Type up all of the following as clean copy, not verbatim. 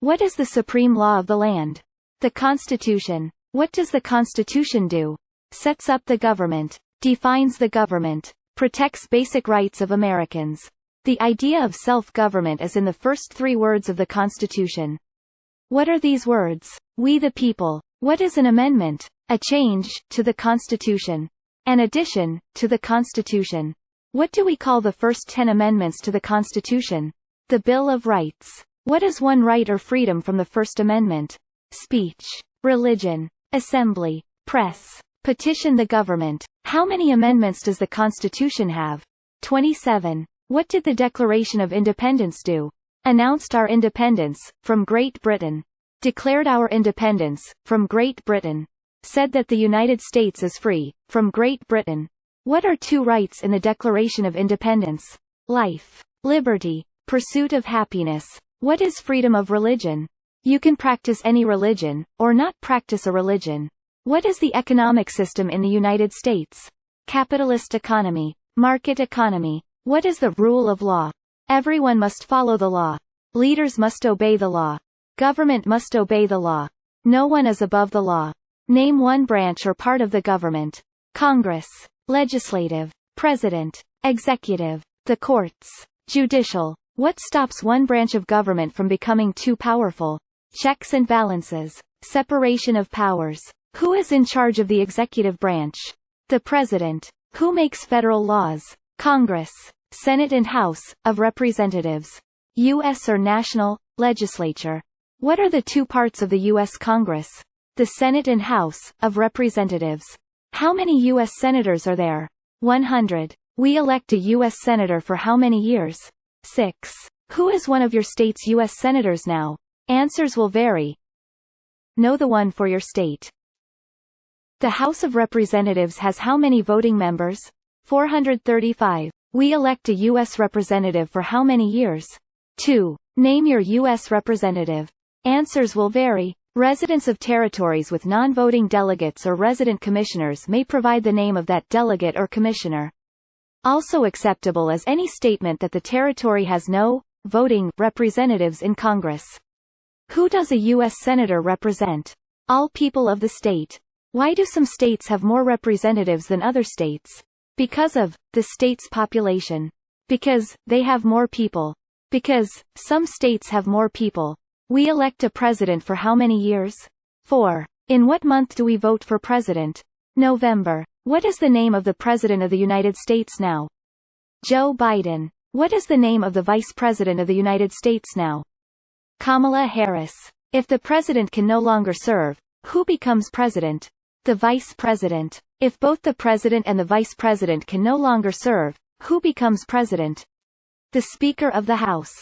What is the supreme law of the land? The Constitution. What does the Constitution do? Sets up the government. Defines the government. Protects basic rights of Americans. The idea of self-government is in the first 3 words of the Constitution. What are these words? We the people. What is an amendment? A change to the Constitution. An addition to the Constitution. What do we call the first 10 amendments to the Constitution? The Bill of Rights. What is one right or freedom from the First Amendment? Speech, religion, assembly, press, petition the government. How many amendments does the Constitution have? 27. What did the Declaration of Independence do? Announced our independence from Great Britain. Declared our independence from Great Britain. Said that the United States is free from Great Britain. What are 2 rights in the Declaration of Independence? Life, liberty, pursuit of happiness. What is freedom of religion? You can practice any religion, or not practice a religion. What is the economic system in the United States? Capitalist economy, market economy. What is the rule of law? Everyone must follow the law. Leaders must obey the law. Government must obey the law. No one is above the law. Name one branch or part of the government. Congress, legislative, president, executive, the courts, judicial. What stops one branch of government from becoming too powerful? Checks and balances, separation of powers. Who is in charge of the executive branch? The president. Who makes federal laws? Congress, Senate and House of Representatives. U.S. or national legislature. What are the 2 parts of the U.S. Congress? The Senate and House of Representatives. How many U.S. senators are there? 100. We elect a U.S. senator for how many years? 6. Who is one of your state's U.S. senators now? Answers will vary. Know the one for your state. The House of Representatives has how many voting members? 435. We elect a U.S. representative for how many years? 2. Name your U.S. representative. Answers will vary. Residents of territories with non-voting delegates or resident commissioners may provide the name of that delegate or commissioner. Also acceptable is any statement that the territory has no voting representatives in Congress. Who does a U.S. senator represent? All people of the state. Why do some states have more representatives than other states? Because of the state's population. Because they have more people. Because some states have more people. We elect a president for how many years? 4. In what month do we vote for president? November. What is the name of the President of the United States now? Joe Biden. What is the name of the Vice President of the United States now? Kamala Harris. If the President can no longer serve, who becomes President? The Vice President. If both the President and the Vice President can no longer serve, who becomes President? The Speaker of the House.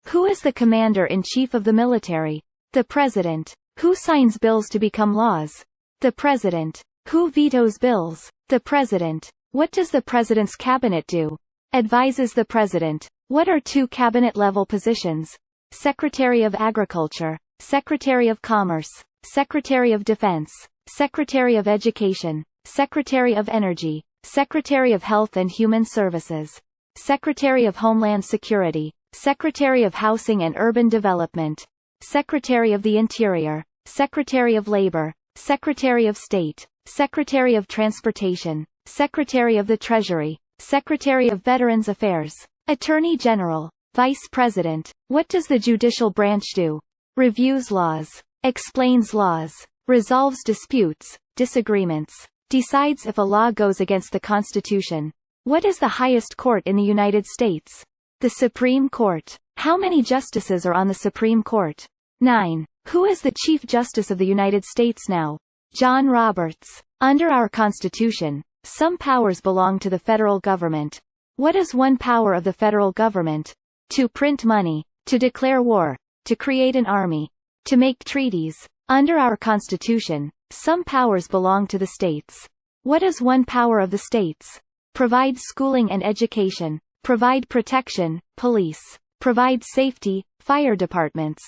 Who is the Commander-in-Chief of the military? The President. Who signs bills to become laws? The President. Who vetoes bills? The President. What does the President's cabinet do? Advises the President. What are 2 cabinet-level positions? Secretary of Agriculture, Secretary of Commerce, Secretary of Defense, Secretary of Education, Secretary of Energy, Secretary of Health and Human Services, Secretary of Homeland Security, Secretary of Housing and Urban Development, Secretary of the Interior, Secretary of Labor, Secretary of State, Secretary of Transportation, Secretary of the Treasury, Secretary of Veterans Affairs, Attorney General, Vice President. What does the judicial branch do? Reviews laws, explains laws, resolves disputes, disagreements, decides if a law goes against the Constitution. What is the highest court in the United States? The Supreme Court. How many justices are on the Supreme Court? 9. Who is the Chief Justice of the United States now? John Roberts. Under our Constitution, some powers belong to the federal government. What is one power of the federal government? To print money, to declare war, to create an army, to make treaties. Under our Constitution, some powers belong to the states. What is one power of the states? Provide schooling and education, provide protection, police, provide safety, fire departments,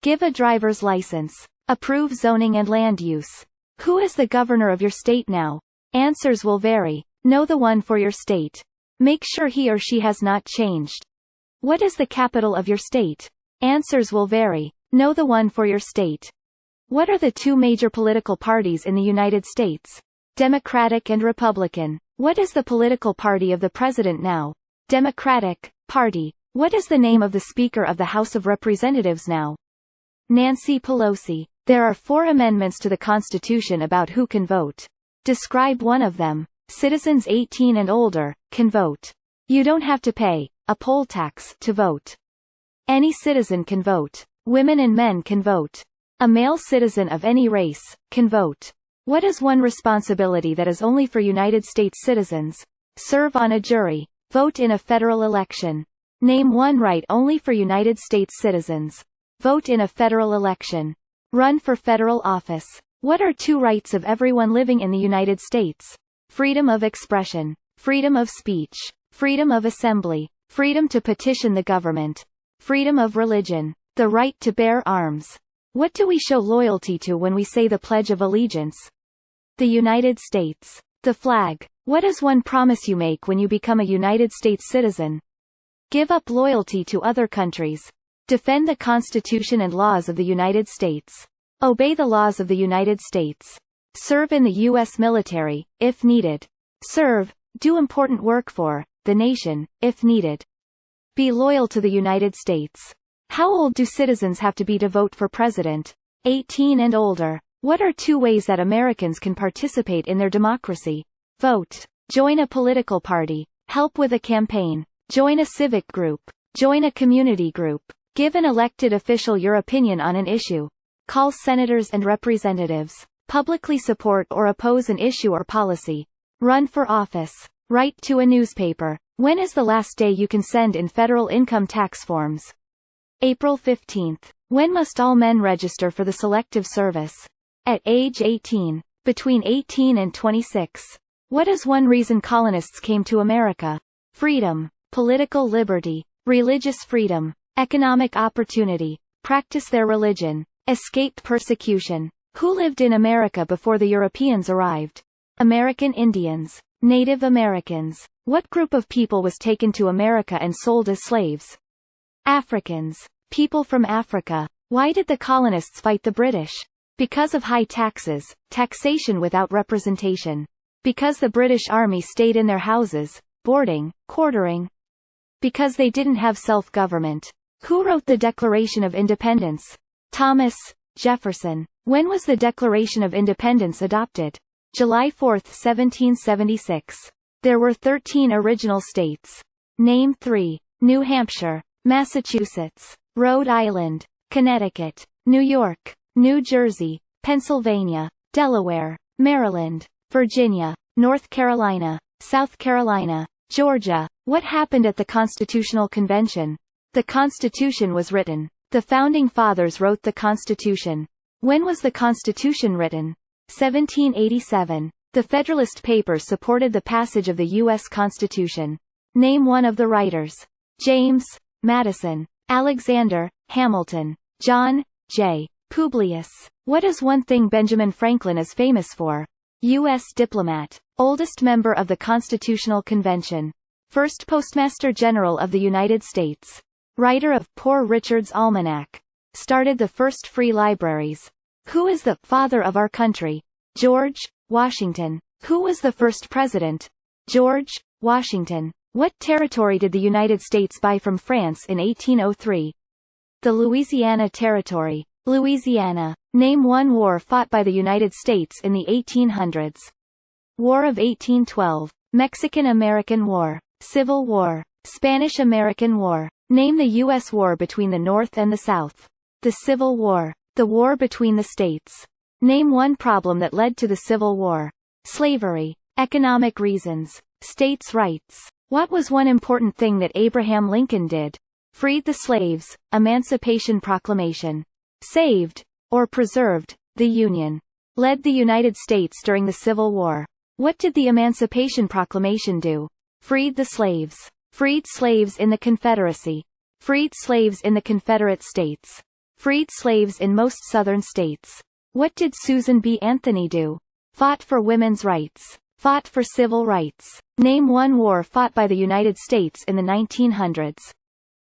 give a driver's license, approve zoning and land use. Who is the governor of your state now? Answers will vary. Know the one for your state. Make sure he or she has not changed. What is the capital of your state? Answers will vary. Know the one for your state. What are the two major political parties in the United States? Democratic and Republican. What is the political party of the president now? Democratic Party. What is the name of the Speaker of the House of Representatives now? Nancy Pelosi. There are 4 amendments to the Constitution about who can vote. Describe one of them. Citizens 18 and older can vote. You don't have to pay a poll tax to vote. Any citizen can vote. Women and men can vote. A male citizen of any race can vote. What is one responsibility that is only for United States citizens? Serve on a jury. Vote in a federal election. Name one right only for United States citizens. Vote in a federal election. Run for federal office. What are 2 rights of everyone living in the United States? Freedom of expression. Freedom of speech. Freedom of assembly. Freedom to petition the government. Freedom of religion. The right to bear arms. What do we show loyalty to when we say the Pledge of Allegiance? The United States. The flag. What is one promise you make when you become a United States citizen? Give up loyalty to other countries. Defend the Constitution and laws of the United States. Obey the laws of the United States. Serve in the U.S. military, if needed. Serve, do important work for, the nation, if needed. Be loyal to the United States. How old do citizens have to be to vote for president? 18 and older. What are 2 ways that Americans can participate in their democracy? Vote. Join a political party. Help with a campaign. Join a civic group. Join a community group. Give an elected official your opinion on an issue. Call senators and representatives. Publicly support or oppose an issue or policy. Run for office. Write to a newspaper. When is the last day you can send in federal income tax forms? April 15th. When must all men register for the Selective Service? At age 18. Between 18 and 26. What is one reason colonists came to America? Freedom. Political liberty. Religious freedom. Economic opportunity. Practice their religion. Escaped persecution. Who lived in America before the Europeans arrived? American Indians. Native Americans. What group of people was taken to America and sold as slaves? Africans. People from Africa. Why did the colonists fight the British? Because of high taxes, taxation without representation. Because the British Army stayed in their houses, boarding, quartering. Because they didn't have self-government. Who wrote the Declaration of Independence? Thomas Jefferson. When was the Declaration of Independence adopted? July 4, 1776. There were 13 original states. Name 3. New Hampshire, Massachusetts, Rhode Island, Connecticut, New York, New Jersey, Pennsylvania, Delaware, Maryland, Virginia, North Carolina, South Carolina, Georgia. What happened at the Constitutional Convention? The Constitution was written. The Founding Fathers wrote the Constitution. When was the Constitution written? 1787. The Federalist Papers supported the passage of the U.S. Constitution. Name one of the writers. James Madison, Alexander Hamilton, John J. Publius. What is one thing Benjamin Franklin is famous for? U.S. diplomat. Oldest member of the Constitutional Convention. First Postmaster General of the United States. Writer of Poor Richard's Almanac. Started the first free libraries. Who is the father of our country? George Washington. Who was the first president? George Washington. What territory did the United States buy from France in 1803? The Louisiana Territory. Louisiana. Name one war fought by the United States in the 1800s. War of 1812. Mexican-American War. Civil War. Spanish-American War. Name the U.S. war between the North and the South. The Civil War. The war between the states. Name one problem that led to the Civil War. Slavery. Economic reasons. States' rights. What was one important thing that Abraham Lincoln did? Freed the slaves. Emancipation Proclamation. Saved, or preserved, the Union. Led the United States during the Civil War. What did the Emancipation Proclamation do? Freed the slaves. Freed slaves in the Confederacy. Freed slaves in the Confederate States. Freed slaves in most Southern states. What did Susan B. Anthony do? Fought for women's rights. Fought for civil rights. Name one war fought by the United States in the 1900s.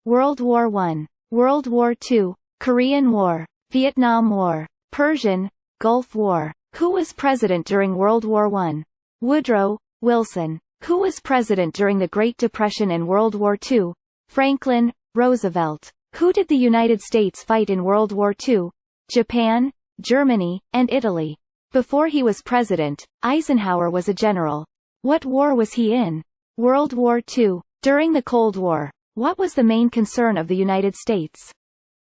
World War I. World War II. Korean War, Vietnam War, Persian, Gulf War. Who was president during World War I? Woodrow Wilson. Who was president during the Great Depression and World War II? Franklin Roosevelt. Who did the United States fight in World War II? Japan, Germany, and Italy. Before he was president, Eisenhower was a general. What war was he in? World War II. During the Cold War, what was the main concern of the United States?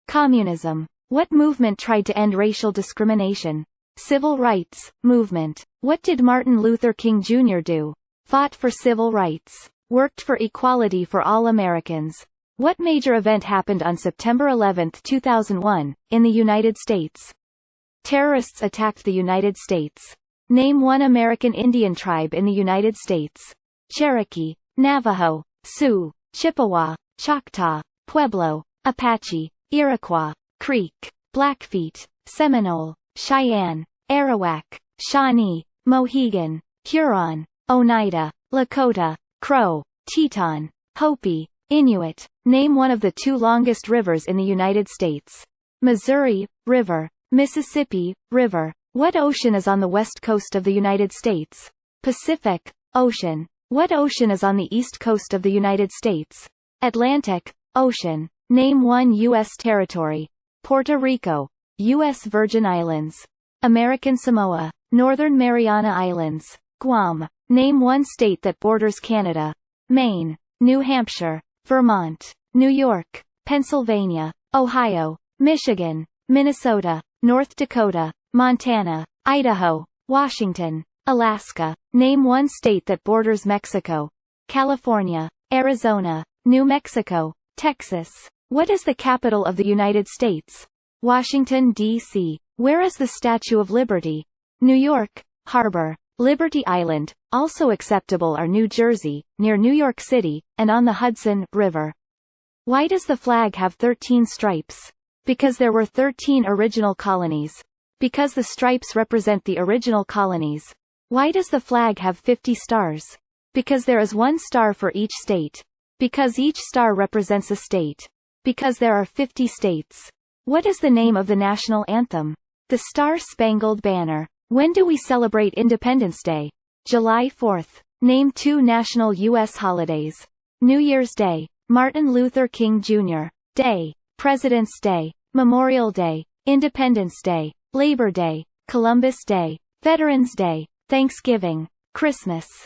Communism. What movement tried to end racial discrimination? Civil rights movement. What did Martin Luther King Jr. do? Fought for civil rights. Worked for equality for all Americans. What major event happened on September 11, 2001, in the United States? Terrorists attacked the United States. Name one American Indian tribe in the United States. Cherokee, Navajo, Sioux, Chippewa, Choctaw, Pueblo, Apache, Iroquois, Creek, Blackfeet, Seminole, Cheyenne, Arawak, Shawnee, Mohegan, Huron, Oneida, Lakota, Crow, Teton, Hopi, Inuit. Name one of the two longest rivers in the United States. Missouri River, Mississippi River. What ocean is on the west coast of the United States? Pacific Ocean. What ocean is on the east coast of the United States? Atlantic Ocean. Name one U.S. territory. Puerto Rico, U.S. Virgin Islands, American Samoa, Northern Mariana Islands, Guam. Name one state that borders Canada. Maine, New Hampshire, Vermont, New York, Pennsylvania, Ohio, Michigan, Minnesota, North Dakota, Montana, Idaho, Washington, Alaska. Name one state that borders Mexico. California, Arizona, New Mexico, Texas. What is the capital of the United States? Washington, D.C. Where is the Statue of Liberty? New York Harbor. Liberty Island. Also acceptable are New Jersey, near New York City, and on the Hudson River. Why does the flag have 13 stripes? Because there were 13 original colonies. Because the stripes represent the original colonies. Why does the flag have 50 stars? Because there is one star for each state. Because each star represents a state. Because there are 50 states. What is the name of the national anthem? The Star-Spangled Banner. When do we celebrate Independence Day? July 4th. Name two national U.S. holidays. New Year's Day, Martin Luther King Jr. Day, President's Day, Memorial Day, Independence Day, Labor Day, Columbus Day, Veterans Day, Thanksgiving, Christmas.